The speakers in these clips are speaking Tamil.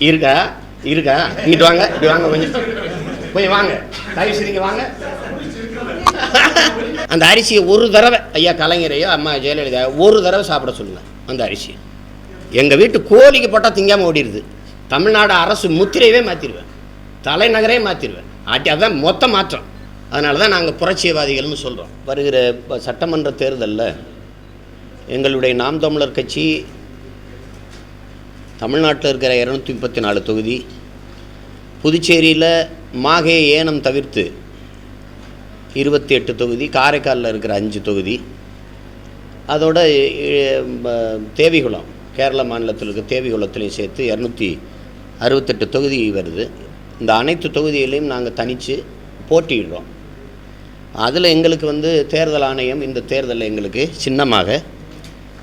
இருக்கா இருக்கா இங்கிட்டு வாங்க, இப்படி வாங்க, கொஞ்சம் வாங்க, தயவு செய்து வாங்க. அந்த அரிசியை ஒரு தடவை ஐயா கலைஞரையோ அம்மா ஜெயலலிதா ஒரு தடவை சாப்பிட சொல்லுங்க. அந்த அரிசி எங்கள் வீட்டு கோழிக்கு போட்டால் திங்காமல் ஓடிடுது. தமிழ்நாடு அரசு முத்திரையவே மாற்றிடுவேன், தலைநகரே மாற்றிடுவேன். அதான் மொத்த மாற்றம். அதனால தான் நாங்கள் புரட்சியவாதிகள்னு சொல்கிறோம். வருகிற சட்டமன்ற தேர்தலில் எங்களுடைய நாம் தமிழர் கட்சி தமிழ்நாட்டில் இருக்கிற 234 தொகுதி, புதுச்சேரியில் மாகே ஏனம் தவிர்த்து 28 தொகுதி, காரைக்காலில் இருக்கிற 5 தொகுதி, அதோட தேவிகுளம் கேரள மாநிலத்தில் இருக்க தேவிகுளத்துலையும் சேர்த்து 268 தொகுதி வருது. இந்த அனைத்து தொகுதிகளையும் நாங்கள் தனித்து போட்டியிடுறோம். அதில் எங்களுக்கு தேர்தல் ஆணையம் இந்த தேர்தலில் எங்களுக்கு சின்னமாக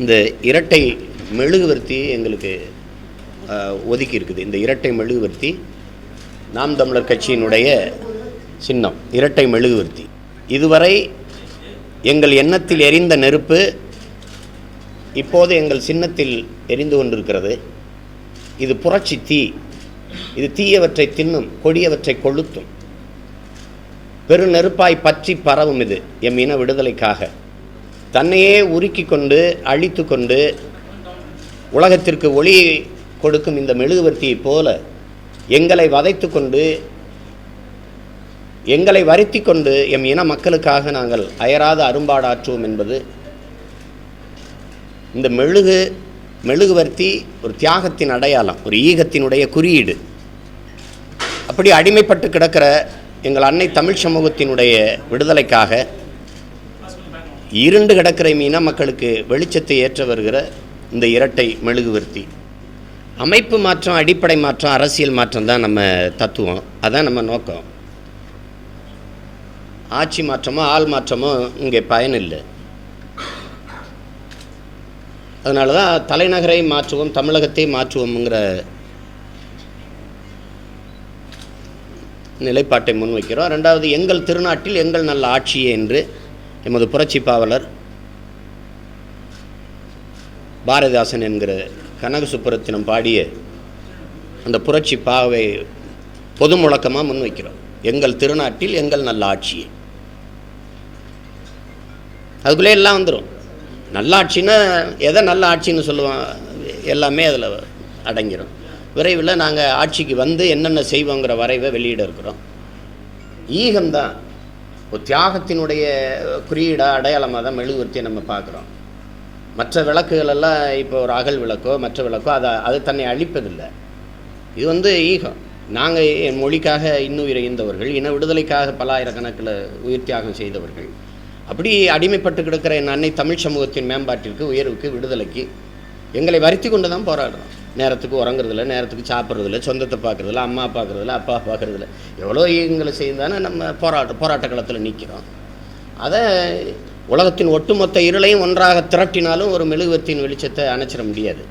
இந்த இரட்டை மெழுகுவர்த்தி எங்களுக்கு ஒதுக்கி இருக்குது. இந்த இரட்டை மெழுகுவர்த்தி நாம் தமிழர் கட்சியினுடைய சின்னம், இரட்டை மெழுகுவர்த்தி. இதுவரை எங்கள் எண்ணத்தில் எரிந்த நெருப்பு இப்போது எங்கள் சின்னத்தில் எரிந்து கொண்டிருக்கிறது. இது புரட்சி தீ. இது தீயவற்றை தின்னும், கொடியவற்றை கொளுத்தும், பெருநெருப்பாய் பற்றி பரவும். இது எம் இன விடுதலைக்காக தன்னையே உருக்கி கொண்டு அழித்து கொண்டு உலகத்திற்கு ஒளியை கொடுக்கும் இந்த மெழுகுவர்த்தியை போல எங்களை வதைத்து கொண்டு எங்களை வருத்தி கொண்டு எம் இன மக்களுக்காக நாங்கள் அயராத அரும்பாடாற்றுவோம் என்பது இந்த மெழுகுவர்த்தி ஒரு தியாகத்தின் அடையாளம், ஒரு ஈகத்தினுடைய குறியீடு. அப்படி அடிமைப்பட்டு கிடக்கிற எங்கள் அன்னை தமிழ் சமூகத்தினுடைய விடுதலைக்காக இருண்டு கிடக்கிற இன மக்களுக்கு வெளிச்சத்தை ஏற்ற வருகிற இந்த இரட்டை மெழுகுவர்த்தி. அமைப்பு மாற்றம், அடிப்படை மாற்றம், அரசியல் மாற்றம் தான் நம்ம தத்துவம், அதான் நம்ம நோக்கம். ஆட்சி மாற்றமோ ஆள் மாற்றமோ இங்கே பயன் இல்லை. அதனால தான் தலைநகரை மாற்றுவோம், தமிழகத்தை மாற்றுவோம்ங்கிற நிலைப்பாட்டை முன்வைக்கிறோம். ரெண்டாவது, எங்கள் திருநாட்டில் எங்கள் நல்ல ஆட்சியே என்று எமது புரட்சி பாவலர் பாரதிதாசன் என்கிற கனக சுப்புரத்தினம் பாடிய அந்த புரட்சி பாவை பொது முழக்கமாக முன்வைக்கிறோம். எங்கள் திருநாட்டில் எங்கள் நல்ல ஆட்சியே. அதுக்குள்ளே எல்லாம் வந்துடும். நல்லாட்சின்னா எதை நல்ல ஆட்சின்னு சொல்லுவோம், எல்லாமே அதில் அடங்கிடும். விரைவில் நாங்கள் ஆட்சிக்கு என்னென்ன செய்வோங்கிற வரைவை வெளியிட இருக்கிறோம். ஈகம்தான் ஒரு தியாகத்தினுடைய குறியீடாக அடையாளமாக தான் மெழுகுவர்த்தியை நம்ம பார்க்குறோம். மற்ற விளக்குகளெல்லாம் இப்போ ஒரு அகல் விளக்கோ மற்ற விளக்கோ அது தன்னை அழிப்பதில்லை. இது ஈகம். நாங்கள் என் மொழிக்காக இன்னுயிரை ஈந்தவர்கள், இன விடுதலைக்காக பல ஆயிரக்கணக்கில் உயிர் தியாகம் செய்தவர்கள். அப்படி அடிமைப்பட்டு கிடக்கிற என் அன்னை தமிழ் சமூகத்தின் மேம்பாட்டிற்கு, உயர்வுக்கு, விடுதலைக்கு எங்களை வருத்தி கொண்டு தான் போராடுறோம். நேரத்துக்கு உறங்குறதில்ல, நேரத்துக்கு சாப்பிட்றதில்ல, சொந்தத்தை பார்க்குறதில்ல, அம்மா பார்க்குறதில்ல, அப்பா பார்க்குறதில்ல, எவ்வளோ ஈகங்களை செய்தானே நம்ம போராட்ட களத்தில் நிற்கிறோம். அதை உலகத்தின் ஒட்டுமொத்த இருளையும் ஒன்றாக திரட்டினாலும் ஒரு மெழுகுவர்த்தியின் வெளிச்சத்தை அணைச்சிட முடியாது.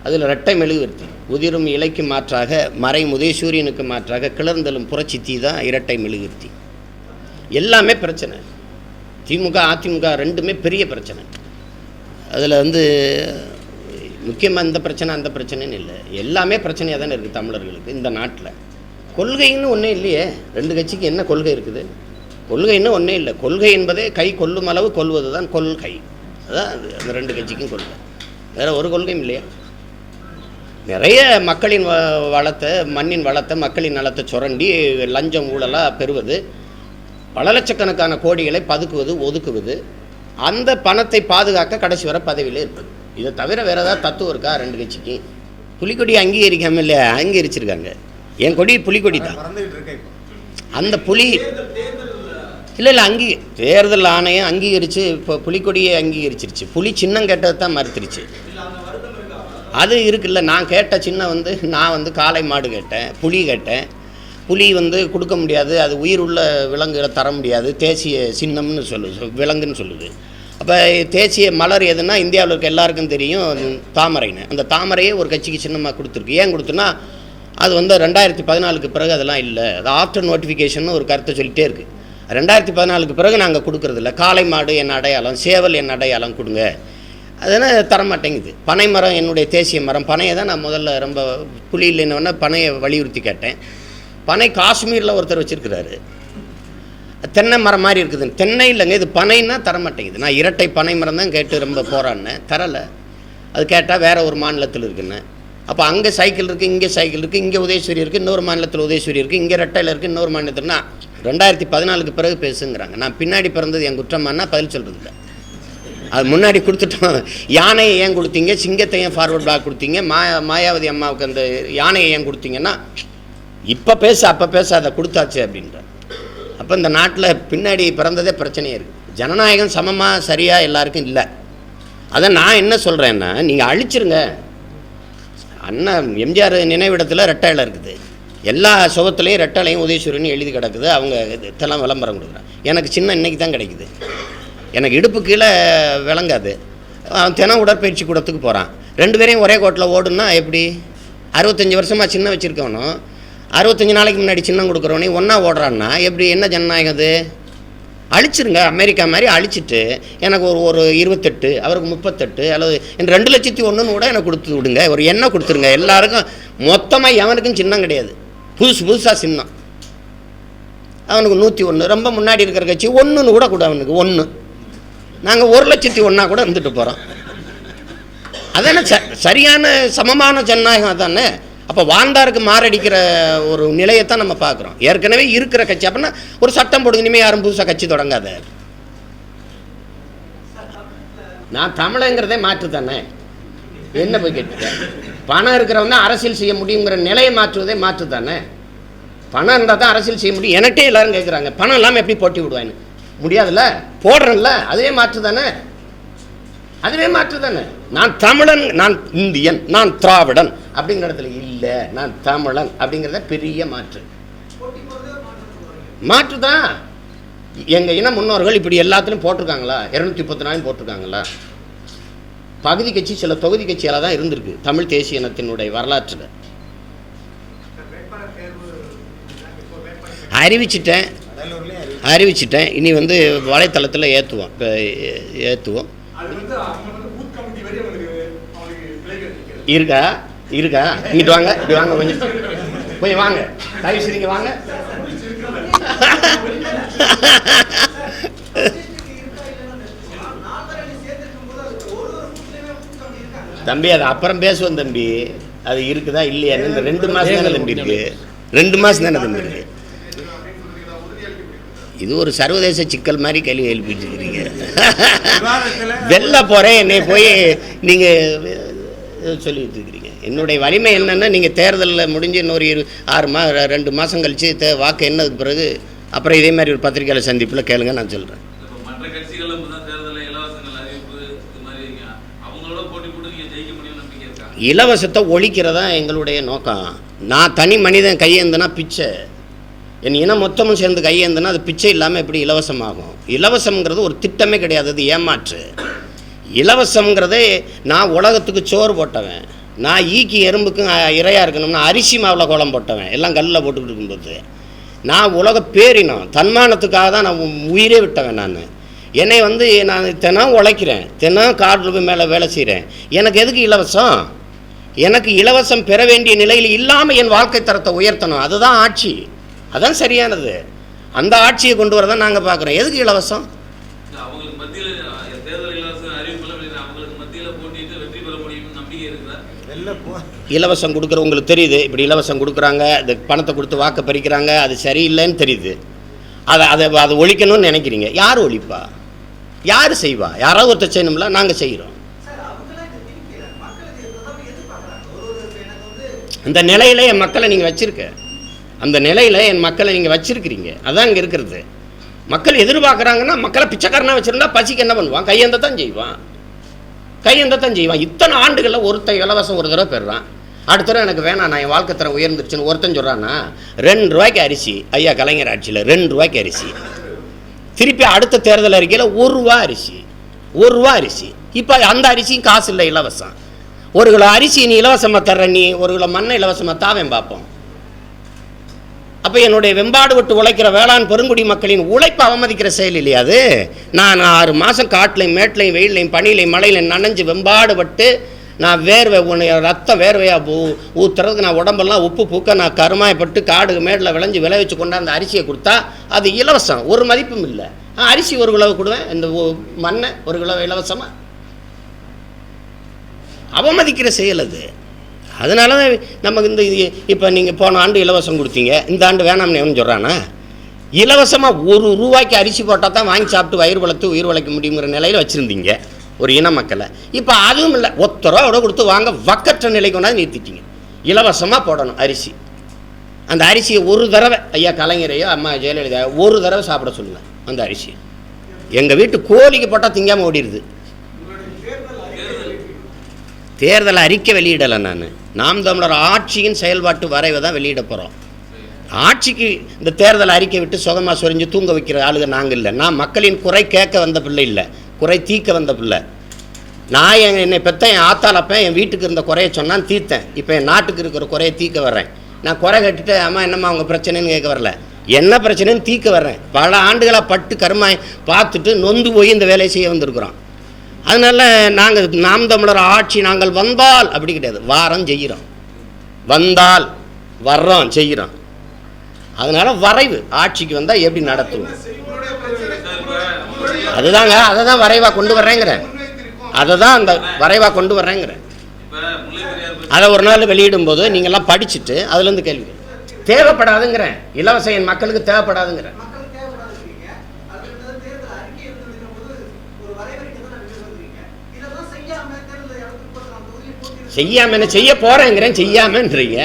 அதில் இரட்டை மெழுகுவர்த்தி. உதிரும் இலைக்கு மாற்றாக, மறையும் உதயசூரியனுக்கு மாற்றாக கிளர்ந்தெழும் புரட்சி தீ தான் இரட்டை மெழுகுவர்த்தி. எல்லாமே பிரச்சனை. திமுக அதிமுக ரெண்டுமே பெரிய பிரச்சனை. அதில் முக்கியமாக இந்த பிரச்சனை அந்த பிரச்சனைன்னு இல்லை, எல்லாமே பிரச்சனையாக தானே இருக்குது தமிழர்களுக்கு இந்த நாட்டில். கொள்கைன்னு ஒன்றே இல்லையே. ரெண்டு கட்சிக்கு என்ன கொள்கை இருக்குது? கொள்கைன்னு ஒன்றே இல்லை. கொள்கை என்பதே கை கொள்ளும் அளவு கொள்வது தான் கொள்கை. அதுதான் அந்த ரெண்டு கட்சிக்கும் கொள்கை. வேறு ஒரு கொள்கையும் இல்லையா? நிறைய மக்களின் வளத்தை, மண்ணின் வளத்தை, மக்களின் நலத்தை சுரண்டி லஞ்சம் ஊழலாக பெறுவது, பல லட்சக்கணக்கான கோடிகளை பதுக்குவது, ஒதுக்குவது, அந்த பணத்தை பாதுகாக்க கடைசி வர பதவியில் இருப்பது. இதை தவிர வேறு ஏதாவது தத்துவம் இருக்கா ரெண்டு கட்சிக்கு? புலிக்கொடி அங்கீகரிக்காமல் இல்லை, அங்கீகரிச்சிருக்காங்க. என் கொடி புலிக்கொடி தான். அந்த புலி இல்லை தேர்தல் ஆணையம் அங்கீகரித்து இப்போ புலிக்கொடியை அங்கீகரிச்சிருச்சு. புலி சின்னம் கேட்டது தான் மறுத்துருச்சு. அது இருக்குல்ல. நான் கேட்ட சின்னம் நான் காளை மாடு கேட்டேன், புலி கேட்டேன். புலி கொடுக்க முடியாது, அது உயிர் உள்ள விலங்குகளை தர முடியாது, தேசிய சின்னம்னு சொல்லுது, விலங்குன்னு சொல்லுது. அப்போ தேசிய மலர் எதுனா இந்தியாவில் இருக்க எல்லாருக்கும் தெரியும், தாமரைன்னு. அந்த தாமரையே ஒரு கட்சிக்கு சின்னமாக கொடுத்துருக்கு. ஏன் கொடுத்துன்னா அது 2014க்கு பிறகு அதெல்லாம் இல்லை. அது ஆஃப்டர் நோட்டிஃபிகேஷன் ஒரு கருத்தை சொல்லிகிட்டே இருக்குது. 2014க்கு பிறகு நாங்கள் கொடுக்குறதில்ல. காளை மாடு என் அடையாளம், சேவல் என் அடையாளம் கொடுங்க. அதனால் தரமாட்டேங்குது. பனை மரம் என்னுடைய தேசிய மரம். பனையை தான் நான் முதல்ல ரொம்ப புலி இல்லைன்னு பனையை வலியுறுத்தி கேட்டேன். பனை காஷ்மீரில் ஒருத்தர் வச்சுருக்கிறாரு, தென்னை மரம் மாதிரி இருக்குது. தென்னை இல்லைங்க, இது பனைன்னா தரமாட்டேங்குது. நான் இரட்டை பனை மரம் தான் கேட்டு ரொம்ப போராடினேன், தரலை. அது கேட்டால் வேறு ஒரு மாநிலத்தில் இருக்குன்னு. அப்போ அங்கே சைக்கிள் இருக்குது, இங்கே சைக்கிள் இருக்குது, இங்கே உதயசூரி இருக்குது, இன்னொரு மாநிலத்தில் உதயசூரி இருக்குது, இங்கே ரெட்டையில் இருக்குது, இன்னொரு மாநிலத்தில்னா 2014 பிறகு பேசுங்கிறாங்க. நான் பின்னாடி பிறந்தது என் குற்றமானா பதில் சொல்கிறது இல்லை. அது முன்னாடி கொடுத்துட்டோம். யானையை ஏன் கொடுத்தீங்க, சிங்கத்தை ஏன் ஃபார்வர்ட் பேக் கொடுத்தீங்க, மாயாவதி அம்மாவுக்கு அந்த யானையை ஏன் கொடுத்தீங்கன்னா இப்போ பேச அப்போ பேச அதை கொடுத்தாச்சு அப்படின்ற. அப்போ இந்த நாட்டில் பின்னாடி பிறந்ததே பிரச்சனையே இருக்குது. ஜனநாயகம் சமமாக சரியாக எல்லாருக்கும் இல்லை. அதை நான் என்ன சொல்கிறேன்னா, நீங்கள் அழிச்சிருங்க. அண்ணா எம்ஜிஆர் நினைவிடத்தில் ரெட்டையில் இருக்குது, எல்லா சுகத்துலேயும் ரெட்டலையும் உதயசூரியன் எழுதி கிடக்குது. அவங்க இதெல்லாம் விளம்பரம் கொடுக்குறாங்க. எனக்கு சின்ன இன்னைக்கு தான் கிடைக்குது. எனக்கு இடுப்பு கீழே விளங்காது. அவன் தினம் உடற்பயிற்சி கூடத்துக்கு போகிறான். 2 பேரையும் ஒரே கோட்டில் ஓடுன்னா எப்படி? 65 வருஷமாக சின்ன வச்சுருக்கவனும் 65 நாளைக்கு முன்னாடி சின்னம் கொடுக்குறவனையும் ஒன்றா ஓடுறான்னா எப்படி? என்ன ஜனநாயகம் அது? அழிச்சிருங்க. அமெரிக்கா மாதிரி அழிச்சிட்டு எனக்கு ஒரு 28, அவருக்கு 38 அல்லது 2,01,000 கூட எனக்கு கொடுத்து விடுங்க. ஒரு எண்ணெய் கொடுத்துருங்க எல்லாருக்கும். மொத்தமாக எவனுக்கும் சின்னம் கிடையாது, புதுசாக சின்னம். அவனுக்கு 101. ரொம்ப முன்னாடி இருக்கிற கட்சி 1 கூட அவனுக்கு 1. நாங்கள் 1,01,000 கூட இருந்துட்டு போகிறோம். அதானே சரியான சமமான ஜனநாயகம் அதானே. அப்போ வாழ்ந்தாருக்கு மாரடிக்கிற ஒரு நிலையத்தான் நம்ம பார்க்குறோம். ஏற்கனவே இருக்கிற கட்சி அப்படின்னா ஒரு சட்டம் போடுங்க, இனிமேல் யாரும் புதுசாக கட்சி தொடங்காத. நான் தமிழங்கிறதே மாற்று தானே, என்ன போய் கேட்டுட்டேன். பணம் இருக்கிறவங்க அரசியல் செய்ய முடியுங்கிற நிலையை மாற்றுவதே மாற்று தானே. பணம் இருந்தால் தான் அரசியல் செய்ய முடியும். எனக்கே எல்லாரும் கேட்குறாங்க, பணம் இல்லாமல் எப்படி போட்டி விடுவான்னு. முடியாதுல்ல, போடுறேன்ல, அதுவே மாற்று தானே, அதுவே மாற்று தானே. நான் தமிழன், நான் இந்தியன், நான் திராவிடன் அப்படிங்கிற இடத்துல இல்லை, நான் தமிழன் அப்படிங்கிறத பெரிய மாற்று தான். எங்கள் இன முன்னோர்கள் இப்படி எல்லாத்துலையும் போட்டிருக்காங்களா? 234 போட்டிருக்காங்களா? பகுதி கட்சி சில தொகுதி கட்சியால் தான் இருந்திருக்கு தமிழ் தேசிய இனத்தினுடைய வரலாற்றில். அறிவிச்சிட்டேன். இனி வலைத்தளத்தில் ஏற்றுவோம். இப்போ ஏற்றுவோம். இருக்கா இங்கிட்டு வாங்க, இப்படி வாங்க, கொஞ்சம் வாங்க, தயவு செய்யுங்க வாங்க. தம்பி அது அப்புறம் பேசுவோம் தம்பி. அது இருக்குதா இல்லையான்னு இந்த 2 மாதம் தானே தம்பி இருக்கு. 2 மாதம் தானே தம்பி இருக்கு. இது ஒரு சர்வதேச சிக்கல் மாதிரி கேள்வி எழுப்பிட்டு இருக்கிறீங்க. வெளில போகிறேன் என்னை போய் நீங்கள் சொல்லிட்டு இருக்கிறீங்க. என்னுடைய வலிமை என்னென்னா, நீங்கள் தேர்தலில் முடிஞ்சு இன்னொரு 2 மாதம் கழித்து வாக்கு என்னதுக்கு பிறகு அப்புறம் இதே மாதிரி ஒரு பத்திரிகையாளர் சந்திப்பில் கேளுங்க, நான் சொல்கிறேன். இலவசத்தை ஒழிக்கிறதா எங்களுடைய நோக்கம். நான் தனி மனிதன் கையேந்தனா பிச்சை, என் இனம் மொத்தமும் சேர்ந்து கையேந்தனா அது பிச்சை இல்லாமல் எப்படி இலவசமாகும்? இலவசம்ங்கிறது ஒரு திட்டமே கிடையாது, அது ஏமாற்று. இலவசங்கிறதே, நான் உலகத்துக்கு சோறு போட்டவன், நான் ஈக்கி எறும்புக்கும் இறையாக இருக்கணும்னா அரிசி மாவில் கோலம் போட்டவன், எல்லாம் கல்லில் போட்டுக்கிட்டு இருக்கும்போது நான் உலக பேரினம் தன்மானத்துக்காக தான் நான் உயிரே விட்டவன். என்னை நான் தினம் உழைக்கிறேன், தினம் கார்டுக்கு மேலே வேலை செய்கிறேன். எனக்கு எதுக்கு இலவசம்? எனக்கு இலவசம் பெற வேண்டிய நிலையில் இல்லாமல் என் வாழ்க்கை தரத்தை உயர்த்தணும். அதுதான் ஆட்சி, அதான் சரியானது. அந்த ஆட்சியை கொண்டு வரதான் நாங்கள் பார்க்குறோம். எதுக்கு இலவசம்? இலவசம் கொடுக்குற உங்களுக்கு தெரியுது, இப்படி இலவசம் கொடுக்குறாங்க, இந்த பணத்தை கொடுத்து வாக்க பறிக்கிறாங்க, அது சரியில்லைன்னு தெரியுது. அதை ஒழிக்கணும்னு நினைக்கிறீங்க. யார் ஒழிப்பா? யார் செய்வா? யாராவது ஒருத்தர் செய்யணும்ல, நாங்கள் செய்கிறோம். அந்த நிலையில் என் மக்களை நீங்கள் வச்சுருக்க, அந்த நிலையில் என் மக்களை நீங்கள் வச்சுருக்கிறீங்க. அதான் இங்கே இருக்கிறது. மக்கள் எதிர்பார்க்குறாங்கன்னா, மக்களை பிச்சைக்காரனாக வச்சுருந்தா பசிக்கு என்ன பண்ணுவான்? கையேந்தத்தான் செய்வான். இத்தனை ஆண்டுகளில் ஒருத்தன் இலவசம் ஒரு தடவை பெறுறான், அடுத்த தடவை எனக்கு வேணாம், நான் என் வாழ்க்கை தரம் உயர்ந்துருச்சுன்னு ஒருத்தன் சொல்கிறான்னா, 2 ரூபாய்க்கு அரிசி. ஐயா கலைஞர் ஆட்சியில் 2 ரூபாய்க்கு அரிசி. திருப்பி அடுத்த தேர்தல் அறிக்கையில் 1 ரூபா அரிசி, 1 ரூபா அரிசி. இப்போ அந்த அரிசியும் காசு இல்லை, இலவசம். 1 கிலோ அரிசி நீ இலவசமாக தர்ற, நீ 1 கிலோ மண்ணை இலவசமாக தாவேன் பார்ப்போம். அப்போ என்னுடைய வெம்பாடு விட்டு உழைக்கிற வேளாண் பெருங்குடி மக்களின் உழைப்பை அவமதிக்கிற செயல் இல்லையா அது? நான் 6 மாதம் காட்டிலையும் மேட்டிலையும் வெயிலையும் பனியிலையும் மழையிலையும் நனைஞ்சு வெம்பாடு பட்டு நான் வேர்வை ரத்தம் வேர்வையாக ஊற்றுறதுக்கு நான் உடம்பெல்லாம் உப்பு பூக்க நான் கருமாயப்பட்டு காடு மேடில் விளைஞ்சி விளைவிச்சு கொண்டாந்து அரிசியை கொடுத்தா அது இலவசம், ஒரு மதிப்பும் இல்லை. அரிசி 1 கிலோ கொடுவேன், இந்த மண்ணை 1 கிலோ இலவசமாக அவமதிக்கிற செயல் அது. அதனால தான் நமக்கு இந்த இப்போ நீங்கள் போன ஆண்டு இலவசம் கொடுத்தீங்க, இந்த ஆண்டு வேணாம்னு எவன் சொல்கிறானா? இலவசமாக 1 ரூபாய்க்கு அரிசி போட்டால் தான் வாங்கி சாப்பிட்டு வயிறு வளர்த்து உயிர் வளைக்க முடியுங்கிற நிலையில் வச்சுருந்தீங்க ஒரு இன மக்களை. இப்போ அதுவும் இல்லை, 1 ரூபா கொடுத்து வாங்க வக்கற்ற நிலைக்கு கொண்டாந்து நிறுத்திட்டீங்க. இலவசமாக போடணும் அரிசி. அந்த அரிசியை ஒரு தடவை ஐயா கலைஞரையோ அம்மா ஜெயலலிதா ஒரு தடவை சாப்பிட சொல்லுங்கள் அந்த அரிசியை. எங்கள் வீட்டு கோழிக்கு போட்டால் திங்காமல் ஓடிடுது. தேர்தல் அறிக்கை வெளியிடலை நாம் தமிழர் ஆட்சியின் செயல்பாட்டு வரைவை தான் வெளியிட போகிறோம். ஆட்சிக்கு இந்த தேர்தல் அறிக்கை விட்டு சுகமாக சொரிஞ்சு தூங்க வைக்கிற ஆளுங்க நாங்கள் இல்லை. நான் மக்களின் குறை கேட்க வந்த பிள்ளை இல்லை, குறை தீர்க்க வந்த பிள்ளை. நான் என்னை பெற்ற என் ஆத்தாளப்பேன் என் வீட்டுக்கு இருந்த குறையை சொன்னான்னு தீர்த்தேன். இப்போ என் நாட்டுக்கு இருக்கிற குறையை தீர்க்க வர்றேன். நான் குறை கட்டுட்டு அம்மா என்னம்மா அவங்க பிரச்சனைன்னு கேட்க வரல, என்ன பிரச்சனைன்னு தீர்க்க வர்றேன். பல ஆண்டுகளாக பட்டு கருமாய் பார்த்துட்டு நொந்து போய் இந்த வேலையை செய்ய வந்திருக்கிறோம். அதனால் நாங்கள் நாம் தமிழர் ஆட்சி நாங்கள் வந்தால் அப்படி கிடையாது, வாரம் செய்கிறோம், வந்தால் வர்றோம் செய்கிறோம். அதனால் வரைவு ஆட்சிக்கு வந்தால் எப்படி நடத்துவோம் அதுதாங்க, அதை தான் வரைவாக கொண்டு வர்றேங்கிறேன், அதை தான் அந்த வரைவாக கொண்டு வர்றேங்கிறேன். அதை ஒரு நாள் வெளியிடும் போது நீங்கள்லாம் படிச்சுட்டு அதுலேருந்து கேள்வி தேவைப்படாதுங்கிறேன். இலவச என் மக்களுக்கு தேவைப்படாதுங்கிறேன். செய்யாம என்ன செய்ய போறேங்கிறேன், செய்யாமன்றீங்க.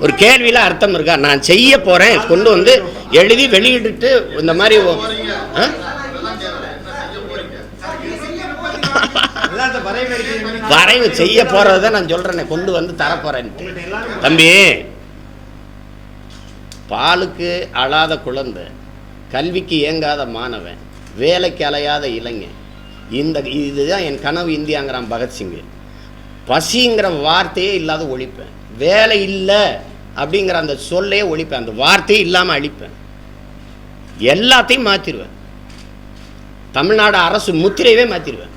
ஒரு கேள்வியில் அர்த்தம் இருக்கா? நான் செய்ய போறேன் கொண்டு வந்து எழுதி வெளியிட்டு இந்த மாதிரி வரைவு செய்ய போறதை நான் சொல்றேன், கொண்டு வந்து தரப்போறேன்ட்டு. தம்பி, பாலுக்கு அழாத குழந்தை, கல்விக்கு ஏங்காத மாணவன், வேலைக்கு அலையாத இளைஞன், இதுதான் என் கனவு இந்தியாங்கிறான் பகத்சிங். பசிங்கிற வார்த்தையே இல்லாத ஒழிப்பேன், வேலை இல்லை அப்படிங்கிற அந்த சொல்லையே ஒழிப்பேன், அந்த வார்த்தையே இல்லாமல் அழிப்பேன், எல்லாத்தையும் மாற்றிடுவேன். தமிழ்நாடு அரசு முத்திரையவே மாற்றிடுவேன்,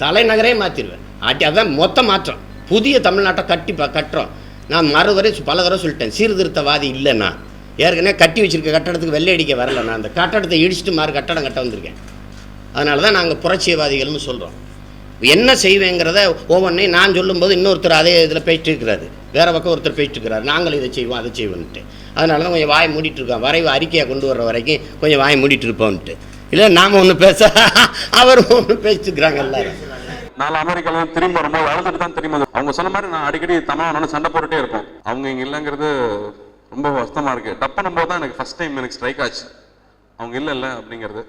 தலைநகரே மாற்றிடுவேன். அதான் மொத்த மாற்றம். புதிய தமிழ்நாட்டை கட்டுறோம். நான் பல தடவை சொல்லிட்டேன், சீர்திருத்தவாதி இல்லைண்ணா. ஏற்கனவே கட்டி வச்சிருக்க கட்டடத்துக்கு வெள்ளை அடிக்க வரல, நான் அந்த கட்டடத்தை இடிச்சுட்டு கட்டடம் கட்ட வந்திருக்கேன். அதனால தான் நாங்கள் புரட்சியவாதிகள்னு சொல்கிறோம். என்ன செய்வேங்கிறத ஒவ்வொன்றையும் நான் சொல்லும்போது இன்னொருத்தர் அதே இதில் பேசிட்டு இருக்கிறாரு, வேறு பக்கம் ஒருத்தர் பேசிட்டு இருக்கிறாரு, நாங்கள் இதை செய்வோம் அதை செய்வோன்ட்டு. அதனால தான் கொஞ்சம் வாயை மூடிட்டு இருக்கோம், வரைவு அறிக்கையை கொண்டு வர்ற வரைக்கும் கொஞ்சம் வாயை மூடிட்டு இருப்போம்ட்டு. இல்லை நாம் ஒன்று பேச அவரும் ஒன்று பேசிட்டு இருக்கிறாங்க எல்லாரும். நான் அமெரிக்காவில் திரும்பி வரும்போது வளர்ந்துட்டு தான் திரும்பி அவங்க சொன்ன மாதிரி நான் அடிக்கடி தமிழ் சண்டை போட்டுட்டே இருப்போம். அவங்க இங்கே இல்லைங்கிறது ரொம்ப வருத்தமாக இருக்குது. டப் பண்ணும்போது தான் எனக்கு ஃபஸ்ட் டைம் எனக்கு ஸ்ட்ரைக் ஆச்சு, அவங்க இல்லை அப்படிங்கிறது.